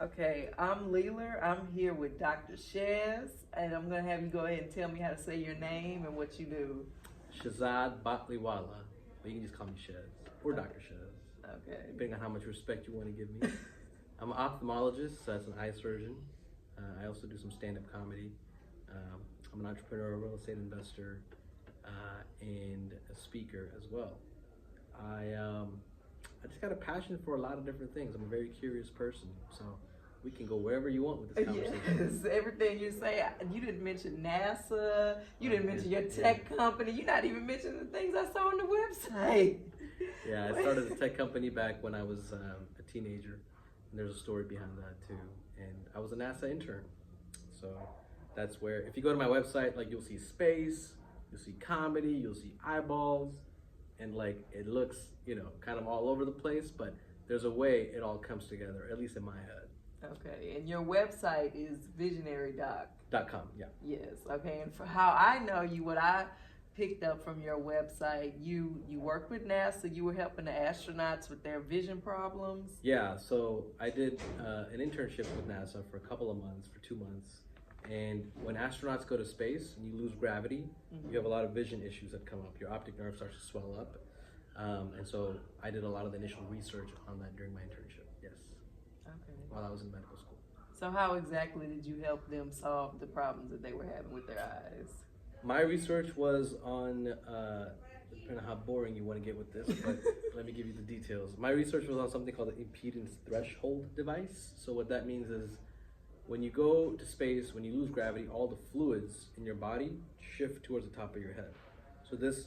Okay, I'm Leela. I'm here with Dr. Shehz, and I'm going to have you go ahead and tell me how to say your name and what you do. Shehzad Baltiwala, but you can just call me Shehz or Dr. Shehz, Okay. depending on how much respect you want to give me. I'm an ophthalmologist, so that's an eye surgeon. I also do some stand-up comedy. I'm an entrepreneur, a real estate investor, and a speaker as well. I just got a passion for a lot of different things. I'm a very curious person, so we can go wherever you want with this conversation. Yes, everything you say. You didn't mention NASA. You didn't mention your tech company. You're not even mentioning the things I saw on the website. Yeah, I started a tech company back when I was a teenager, and there's a story behind that too. And I was a NASA intern, so that's where, if you go to my website, like, you'll see space, you'll see comedy, you'll see eyeballs, and like, it looks, kind of all over the place, but there's a way it all comes together, at least in my head. Okay, and your website is visionarydoc.com. Yeah. Yes, okay, and for how I know you, what I picked up from your website, you worked with NASA, you were helping the astronauts with their vision problems. Yeah, so I did an internship with NASA for a couple of months, for 2 months. And when astronauts go to space and you lose gravity, you have a lot of vision issues that come up. Your optic nerve starts to swell up. And so I did a lot of the initial research on that during my internship, yes. Okay. While I was in medical school. So how exactly did you help them solve the problems that they were having with their eyes? My research was on, depending on how boring you want to get with this, but let me give you the details. My research was on something called the impedance threshold device. So what that means is, when you go to space, when you lose gravity, all the fluids in your body shift towards the top of your head. So this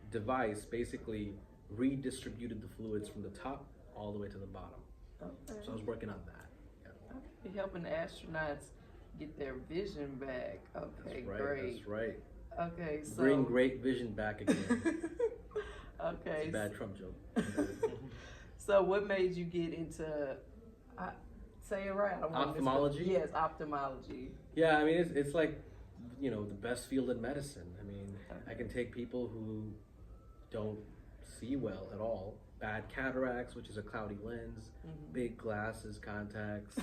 device basically redistributed the fluids from the top all the way to the bottom. Okay. So I was working on that. Yeah. Okay, helping the astronauts get their vision back. Okay, that's right, great. That's right. Okay, so bring great vision back again. Okay. It's a bad Trump joke. So what made you get into, say it right. Ophthalmology? Yes, ophthalmology. Yeah, I mean, it's like, the best field in medicine. I mean, I can take people who don't see well at all, bad cataracts, which is a cloudy lens, big glasses, contacts,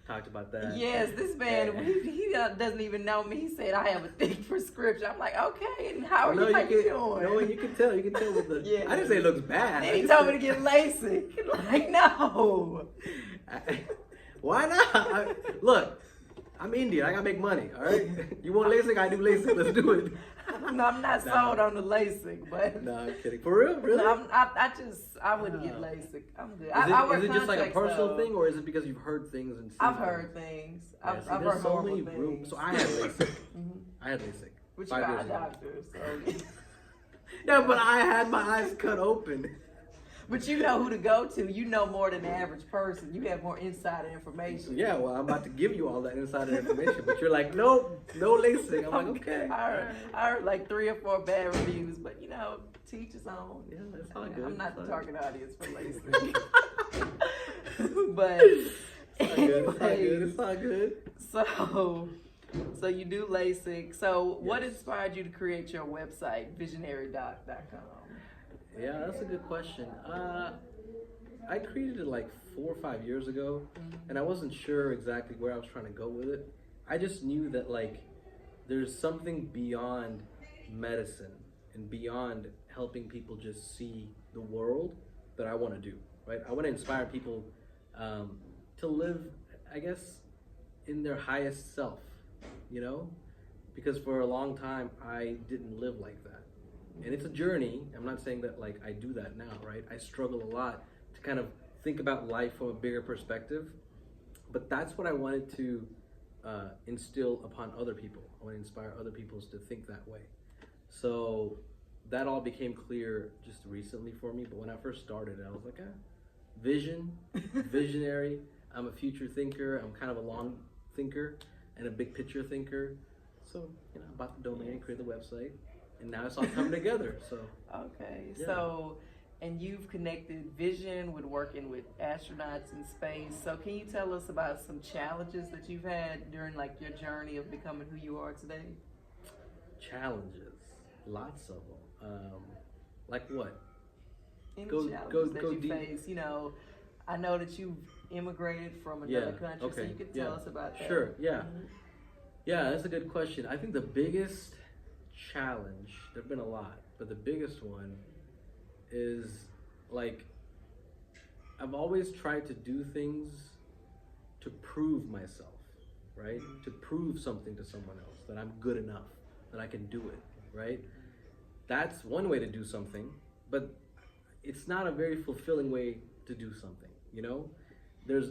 talked about that. Yes, this man, he doesn't even know me. He said, I have a thick prescription. I'm like, okay, and how are you doing? No, you can tell with the, yeah. I didn't say it looks bad. Then he told me to get LASIK. Like, no. Why not? Look, I'm Indian. I gotta make money. All right. You want LASIK? I do LASIK. Let's do it. No, I'm not sold on the LASIK, but no, I'm kidding. For real, really? No, I wouldn't get LASIK. I'm good. Is it just like a personal thing, or is it because you've heard things and seen I've heard things. I've heard so horrible many things. groups. So I had LASIK. I had LASIK. But you're a doctor, so. Yeah, but I had my eyes cut open. But you know who to go to. You know more than the average person. You have more insider information. Yeah, well, I'm about to give you all that insider information, but you're like, nope, no LASIK. I'm like, okay. I heard like 3 or 4 bad reviews, but teach his own. Yeah, that's all good. I'm not the target audience for LASIK. But it's all good. So you do LASIK. So what inspired you to create your website, visionarydoc.com? Yeah, that's a good question. I created it like 4 or 5 years ago, and I wasn't sure exactly where I was trying to go with it. I just knew that there's something beyond medicine and beyond helping people just see the world that I want to do, right? I want to inspire people to live, I guess, in their highest self, because for a long time I didn't live like that. And it's a journey. I'm not saying that I do that now, right? I struggle a lot to kind of think about life from a bigger perspective. But that's what I wanted to instill upon other people. I want to inspire other people to think that way. So that all became clear just recently for me. But when I first started, I was like, visionary. I'm a future thinker. I'm kind of a long thinker and a big picture thinker. So, I bought the domain, created the website. And now it's all coming together, so. Okay, yeah. So, and you've connected vision with working with astronauts in space. So can you tell us about some challenges that you've had during your journey of becoming who you are today? Challenges, lots of them. Like what? Any challenges that you face? I know that you've immigrated from another country, so okay, you could tell us about that. Sure, yeah. Yeah, that's a good question. I think the biggest challenge, there have been a lot, but the biggest one is like, I've always tried to do things to prove myself, right? To prove something to someone else, that I'm good enough, that I can do it, right? That's one way to do something, but it's not a very fulfilling way to do something, you know? There's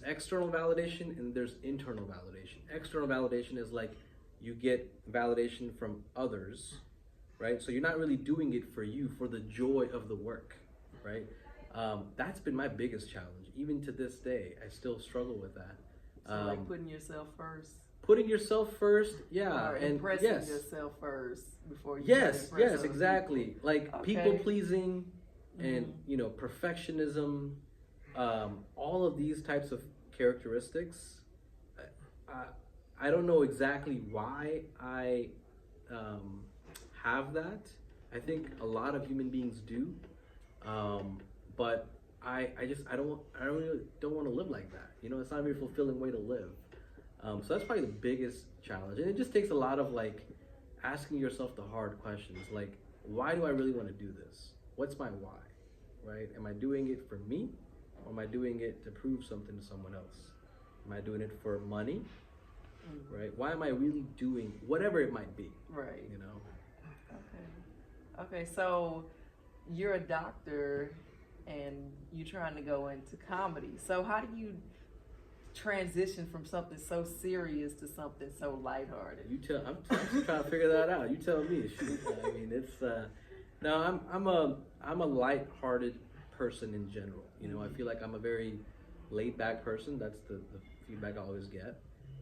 external validation and there's internal validation. External validation is like you get validation from others, right? So you're not really doing it for you, for the joy of the work, right? That's been my biggest challenge. Even to this day, I still struggle with that. So like putting yourself first. Putting yourself first, yeah, or and impressing yes, yourself first before you yes, can impress yes, other exactly. people. Like Okay. people pleasing, and perfectionism, all of these types of characteristics. I don't know exactly why I have that. I think a lot of human beings do, but I really don't want to live like that. You know, it's not a very fulfilling way to live. So that's probably the biggest challenge, and it just takes a lot of like asking yourself the hard questions, like, why do I really want to do this? What's my why, right? Am I doing it for me, or am I doing it to prove something to someone else? Am I doing it for money, right? Why am I really doing whatever it might be, Right. you know? Okay, so you're a doctor and you're trying to go into comedy. So how do you transition from something so serious to something so lighthearted? I'm just trying to figure that out. You tell me. Shoot. I mean, it's no, I'm a lighthearted person in general. You know, I feel like I'm a very laid back person. That's the feedback I always get.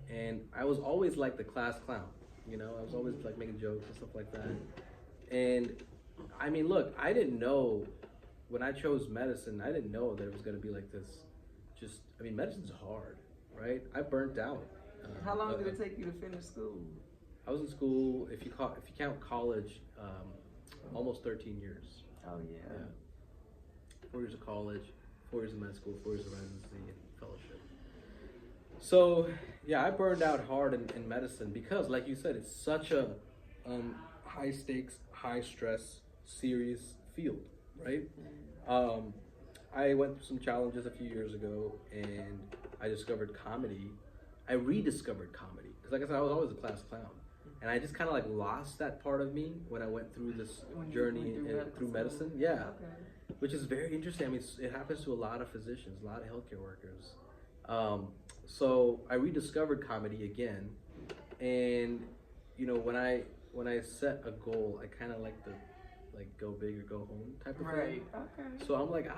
And I was always like the class clown. You know, I was always like making jokes and stuff like that. And I mean, look, I didn't know when I chose medicine. I didn't know that it was going to be like this. Medicine's hard, right? I burnt out. How long did it take you to finish school? I was in school, if you count college, almost 13 years. Oh yeah. 4 years of college, 4 years of med school, 4 years of residency and fellowship. So yeah, I burned out hard in medicine because, like you said, it's such a high stakes, high stress, serious field, right? I went through some challenges a few years ago, and I discovered comedy. I rediscovered comedy because, like I said, I was always a class clown, and I just kind of like lost that part of me when I went through this journey through medicine. Yeah, Okay. which is very interesting. I mean, it happens to a lot of physicians, a lot of healthcare workers. So I rediscovered comedy again, and you know, when I set a goal, I kind of like to go big or go home type of thing. Right. Okay. So I'm like,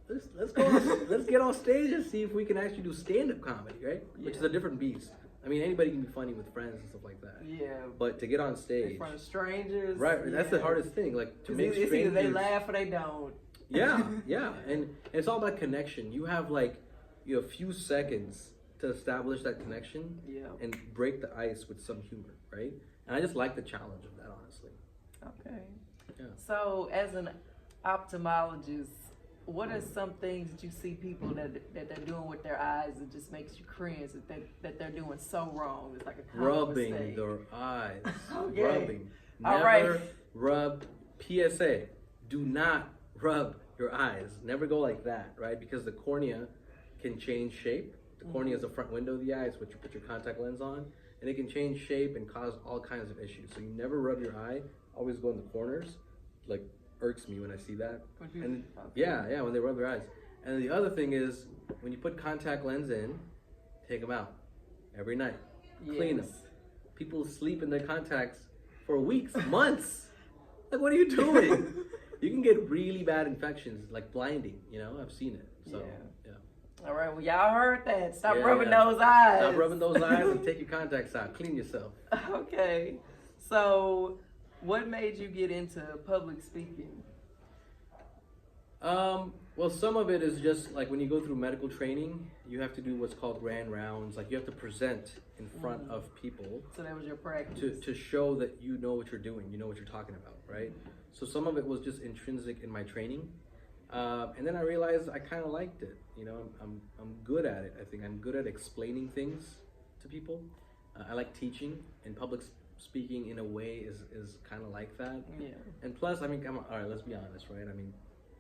let's go let's get on stage and see if we can actually do stand-up comedy, right? Which is a different beast. I mean, anybody can be funny with friends and stuff like that. Yeah. But to get on stage In front of strangers. right? Yeah. That's the hardest thing. Like to make strangers. It's either they laugh or they don't. Yeah, and it's all about connection. You have a few seconds to establish that connection. Yeah. And break the ice with some humor, right? And I just like the challenge of that, honestly. Okay. Yeah. So, as an ophthalmologist, what are some things that you see people that they're doing with their eyes that just makes you cringe, that they're doing so wrong? It's like a common Rubbing mistake. their eyes. Okay. Rubbing. All Never right. rub. PSA. Do not rub your eyes. Never go like that, right? Because the cornea can change shape. The cornea is the front window of the eye. It's what you put your contact lens on. And it can change shape and cause all kinds of issues. So you never rub your eye. Always go in the corners. Like, irks me when I see that. And yeah, when they rub their eyes. And the other thing is, when you put contact lens in, take them out every night. Clean them. People sleep in their contacts for weeks, months. Like, what are you doing? You can get really bad infections, like blinding. You know, I've seen it. So yeah. All right, well, y'all heard that. Stop rubbing those eyes. Stop rubbing those eyes and take your contacts out. Clean yourself. Okay. So, what made you get into public speaking? Well, some of it is just like when you go through medical training, you have to do what's called grand rounds. Like you have to present in front of people. So that was your practice. To show that you know what you're doing, you know what you're talking about, right? So some of it was just intrinsic in my training. And then I realized I kind of liked it. You know, I'm good at it. I think I'm good at explaining things to people. I like teaching, and public speaking in a way is kind of like that. Yeah. And plus, I mean, all right, let's be honest, right? I mean,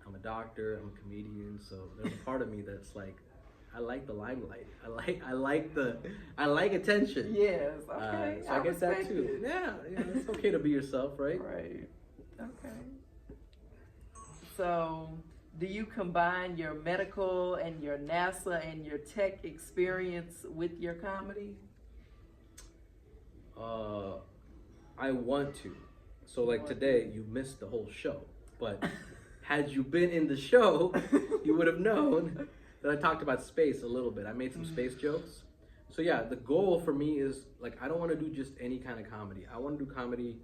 I'm a doctor, I'm a comedian, so there's a part of me that's like, I like the limelight. I like attention. Yes. Okay. So I get that respect too. it. Yeah, it's okay to be yourself, right? Right. Okay. So, do you combine your medical and your NASA and your tech experience with your comedy? I want to. So like today, you missed the whole show, but had you been in the show, you would have known that I talked about space a little bit. I made some space jokes. So yeah, the goal for me is like, I don't want to do just any kind of comedy. I want to do comedy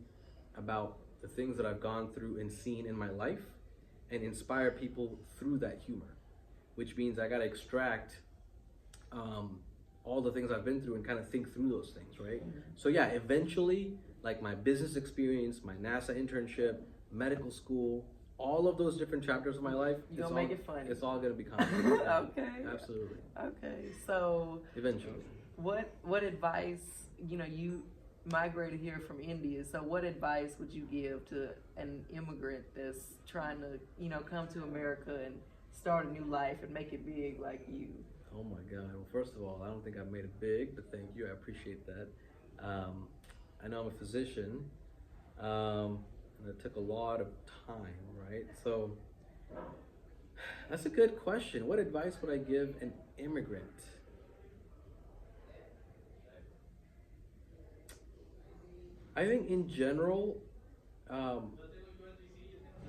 about the things that I've gone through and seen in my life and inspire people through that humor, which means I got to extract all the things I've been through and kind of think through those things, right? So yeah, eventually, like my business experience, my NASA internship, medical school, all of those different chapters of my life, You're gonna make it funny. It's all gonna be comedy. Okay. Absolutely. Okay. So, Eventually. what advice, you migrated here from India, so what advice would you give to an immigrant that's trying to, come to America and start a new life and make it big like you? Oh my God. Well, first of all, I don't think I've made it big, but thank you. I appreciate that. I know I'm a physician, and it took a lot of time, right? So that's a good question. What advice would I give an immigrant? I think in general,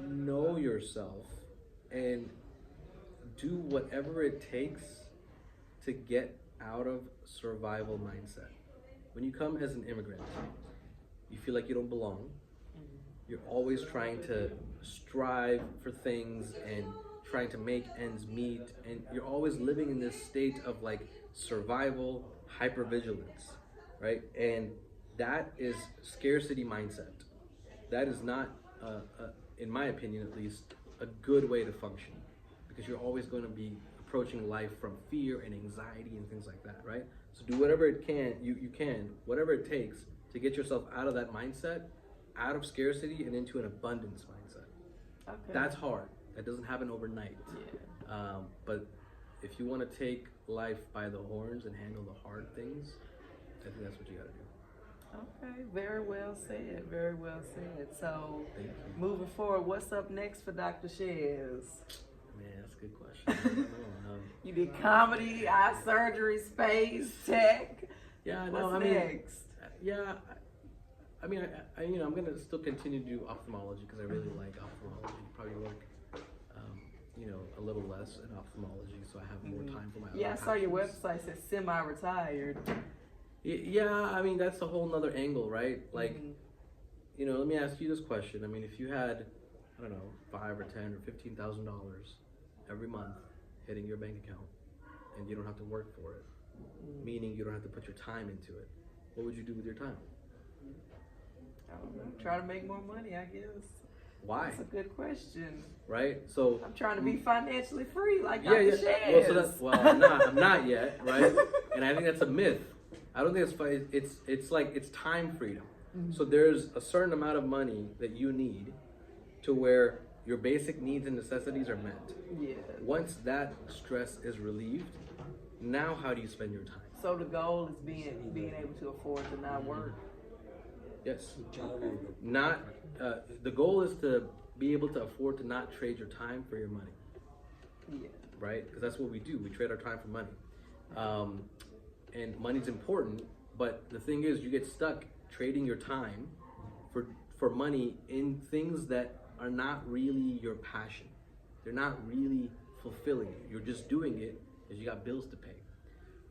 know yourself and do whatever it takes to get out of survival mindset. When you come as an immigrant, you feel like you don't belong. You're always trying to strive for things and trying to make ends meet, and you're always living in this state of like survival, hypervigilance, right? And that is scarcity mindset. That is not, in my opinion at least, a good way to function, because you're always going to be approaching life from fear and anxiety and things like that, right? So do whatever you can, whatever it takes to get yourself out of that mindset, out of scarcity and into an abundance mindset. Okay. That's hard. That doesn't happen overnight. Yeah. But if you want to take life by the horns and handle the hard things, I think that's what you got to do. Okay, very well said. Very well said. So, Thank you. moving forward, what's up next for Dr. Shehz? Man, that's a good question. I don't know. You did comedy, eye surgery, space, tech. Yeah, no, What's I mean, next? yeah, I mean, I'm gonna still continue to do ophthalmology because I really like ophthalmology. Probably work, a little less in ophthalmology, so I have more time for my other Yeah, I saw your passions. website says semi-retired. Yeah, I mean, that's a whole nother angle, right? Like, Mhm. Let me ask you this question. I mean, if you had, I don't know, $5 or $10 or $15,000 every month hitting your bank account, and you don't have to work for it, meaning you don't have to put your time into it, what would you do with your time? I don't know. Try to make more money, I guess. Why? That's a good question. Right? So I'm trying to be financially free, like yeah, Dr. yeah. Shehz. I'm not yet, right? And I think that's a myth. I don't think it's like it's time freedom. So there's a certain amount of money that you need to where your basic needs and necessities are met. Yeah. Once that stress is relieved, now how do you spend your time? So the goal is being able to afford to not work. Yes. Not the goal is to be able to afford to not trade your time for your money. Yeah. Right? Because that's what we do. We trade our time for money. And money's important, but the thing is, you get stuck trading your time for money in things that are not really your passion. They're not really fulfilling you. You're just doing it because you got bills to pay.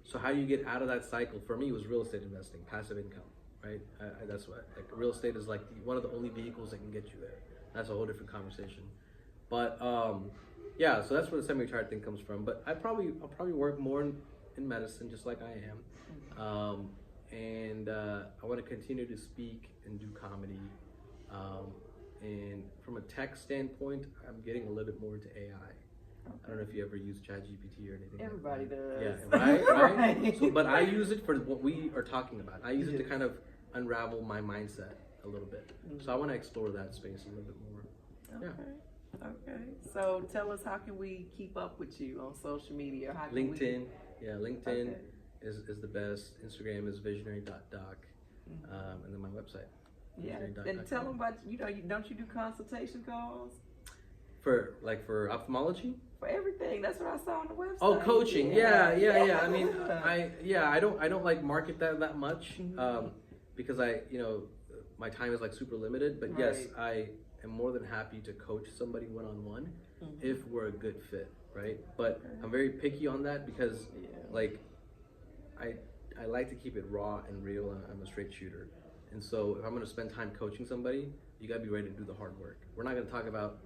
So how do you get out of that cycle? For me, it was real estate investing, passive income, right? That's what, like, real estate is like one of the only vehicles that can get you there. That's a whole different conversation. But yeah, so that's where the semi-retired thing comes from. But I'll probably work more in medicine, just like I am. And I want to continue to speak and do comedy and from a tech standpoint, I'm getting a little bit more into AI. I don't know if you ever use ChatGPT or anything. Everybody like that. does. Yeah, right. Right. So, but I use it for what we are talking about. I use it to kind of unravel my mindset a little bit. So I want to explore that space a little bit more. Okay. Yeah. Okay. So tell us, how can we keep up with you on social media? How can LinkedIn. Yeah, LinkedIn Okay. is the best. Instagram is visionary.doc. And then my website. Yeah. visionary.doc. And tell them about, don't you do consultation calls? For ophthalmology? For everything. That's what I saw on the website. Oh, coaching. Yeah. I mean, Yeah. I don't like market that much because my time is like super limited. But yes, I am more than happy to coach somebody one-on-one if we're a good fit, right? But I'm very picky on that because like I like to keep it raw and real. And I'm a straight shooter, and so if I'm going to spend time coaching somebody, you got to be ready to do the hard work. We're not going to talk about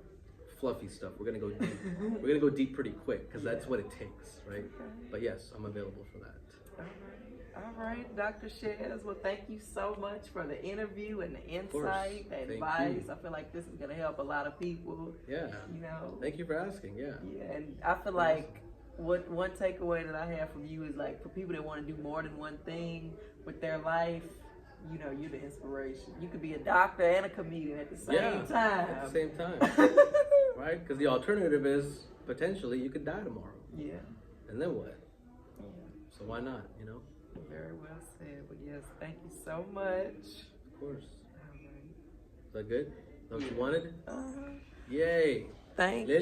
fluffy stuff. We're gonna go deep. We're gonna go deep pretty quick because that's what it takes, right? But yes, I'm available for that. All right, Dr. Shehz. Well, thank you so much for the interview and the insight, the advice. I feel like this is gonna help a lot of people. Yeah. Thank you for asking. Yeah. Yeah, and I feel like one takeaway that I have from you is like for people that want to do more than one thing with their life. You're the inspiration. You could be a doctor and a comedian at the same time. At the same time. Right? Because the alternative is potentially you could die tomorrow. Yeah. And then what? Yeah. So why not, Very well said. But yes, thank you so much. Of course. All right. Is that good? Is that what you wanted? Uh-huh. Yay. Thank you.